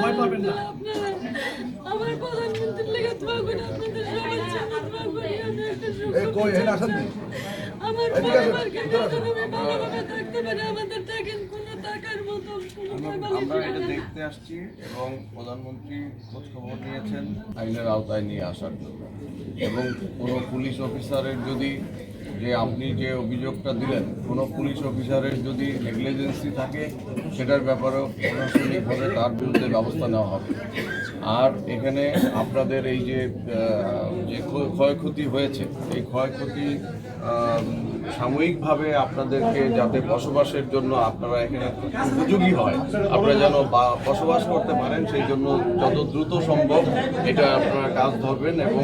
ভয় পাবেন না। আমার প্রধানমন্ত্রীর লেগে দোয়া করি, আপনাদের সবার জন্য দোয়া করি। আমি একটা আমার পরিবারকে নিয়ে যেন আমি ভালোভাবে থাকতে পারি। আমাদের দেখেন কোনো টাকার মতো আমরা এটা দেখতে আসছি এবং প্রধানমন্ত্রী খোঁজ খবর নিয়েছেন আইনের আওতায় নিয়ে আসার জন্য। এবং কোনো পুলিশ অফিসারের যদি যে আপনি যে অভিযোগটা দিলেন কোনো পুলিশ অফিসারের যদি নেগলিজেন্সি থাকে সেটার ব্যাপারেও প্রশাসনিকভাবে তার বিরুদ্ধে ব্যবস্থা নেওয়া হবে। আর এখানে আপনাদের এই যে ক্ষয়ক্ষতি হয়েছে এই ক্ষয়ক্ষতি সাময়িকভাবে আপনাদেরকে যাতে বসবাসের জন্য আপনারা এখানে উপযোগী হয়, আপনারা যেন বসবাস করতে পারেন সেই জন্য যত দ্রুত সম্ভব এটা আপনারা কাজ ধরবেন। এবং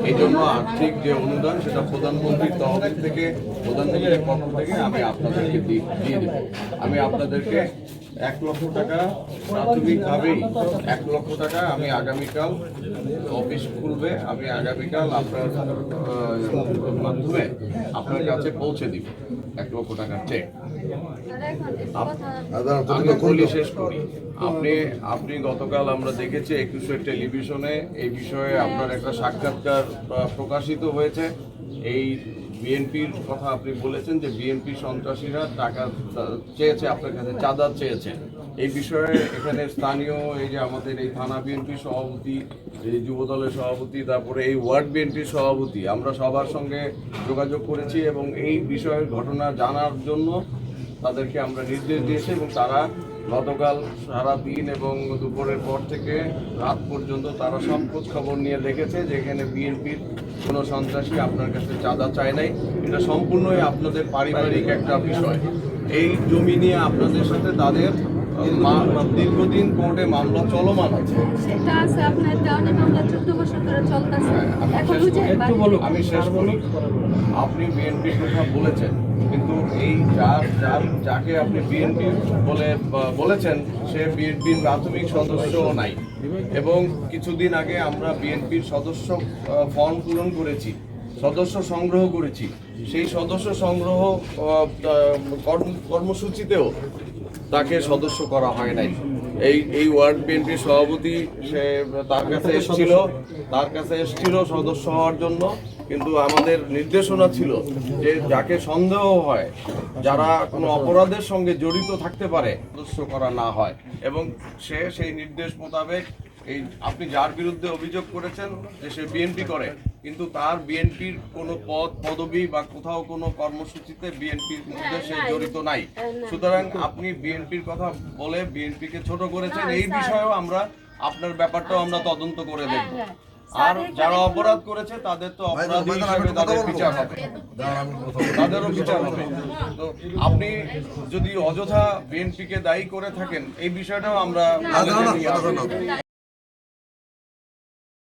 এই জন্য আর্থিক যে অনুদান সেটা প্রধানমন্ত্রীর তহবিল থেকে প্রধানমন্ত্রীর পক্ষ থেকে আমি আপনাদেরকে দিয়ে দেব। আমি আপনাদেরকে 1 লক্ষ টাকা প্রাথমিকভাবেই 1 লক্ষ টাকা আমি আগামীকাল অফিস খুলবে, আমি আগামীকাল আপনার মাধ্যমে আপনার কাছে পৌঁছে দিব 1 লক্ষ টাকার চেক। আমি বলি শেষ করি। আপনি গতকাল আমরা দেখেছি 21 টেলিভিশনে এই বিষয়ে আপনার একটা সাক্ষাৎকার প্রকাশিত হয়েছে। এই বিএনপির কথা আপনি বলেছেন যে বিএনপি সন্ত্রাসীরা টাকা চেয়েছে আপনার কাছে, চাঁদা চেয়েছে। এই বিষয়ে এখানে স্থানীয় এই যে আমাদের এই থানা বিএনপির সভাপতি, এই যুবদলের সভাপতি, তারপরে এই ওয়ার্ড বিএনপির সভাপতি, আমরা সবার সঙ্গে যোগাযোগ করেছি এবং এই বিষয়ের ঘটনা জানার জন্য তাদেরকে আমরা নির্দেশ দিয়েছি এবং তারা গতকাল সারা দিন এবং দুপুরের পর থেকে রাত পর্যন্ত তারা সব খোঁজ খবর নিয়ে দেখেছে যে এখানে বিএনপির কোনো সন্ত্রাসী আপনার কাছে চাঁদা চায় নাই। এটা সম্পূর্ণই আপনাদের পারিবারিক একটা বিষয়। এই জমি নিয়ে আপনাদের সাথে তাদের দীর্ঘদিন কোর্টে মামলা চলমান আছে। আমি শেষ করি। আপনি বিএনপির কথা বলেছেন, কিন্তু এই যাকে আপনি বিএনপি বলেছেন সে বিএনপির প্রাথমিক সদস্যও নাই। এবং কিছুদিন আগে আমরা বিএনপির সদস্য ফর্ম পূরণ করেছি, সদস্য সংগ্রহ করেছি। সেই সদস্য সংগ্রহ কর্মসূচিতেও তাকে সদস্য করা হয় নাই। এই ওয়ার্ড বিএনপির সভাপতি সে তার কাছে এসেছিল সদস্য হওয়ার জন্য, কিন্তু আমাদের নির্দেশনা ছিল যে যাকে সন্দেহ হয়, যারা কোনো অপরাধের সঙ্গে জড়িত থাকতে পারে, সদস্য করা না হয়। এবং সেই নির্দেশ মোতাবেক এই আপনি যার বিরুদ্ধে অভিযোগ করেছেন যে সে বিএনপি করে, কিন্তু তার বিএনপির কোনো পদবি বা কোথাও কোনো কর্মসূচিতে বিএনপির মধ্যে সে জড়িত নাই। সুতরাং আপনি বিএনপির কথা বলে বিএনপিকে ছোট করেছেন। এই বিষয়েও আমরা আপনার ব্যাপারটাও আমরা তদন্ত করে দেখব। আর যারা অপরাধ করেছে তাদের তো অপরাধী হিসেবে তাদের বিচার হবে, তাদেরও বিচার হবে। তো আপনি যদি অযথা বিএনপিকে দায়ী করে থাকেন এই বিষয়টাও আমরা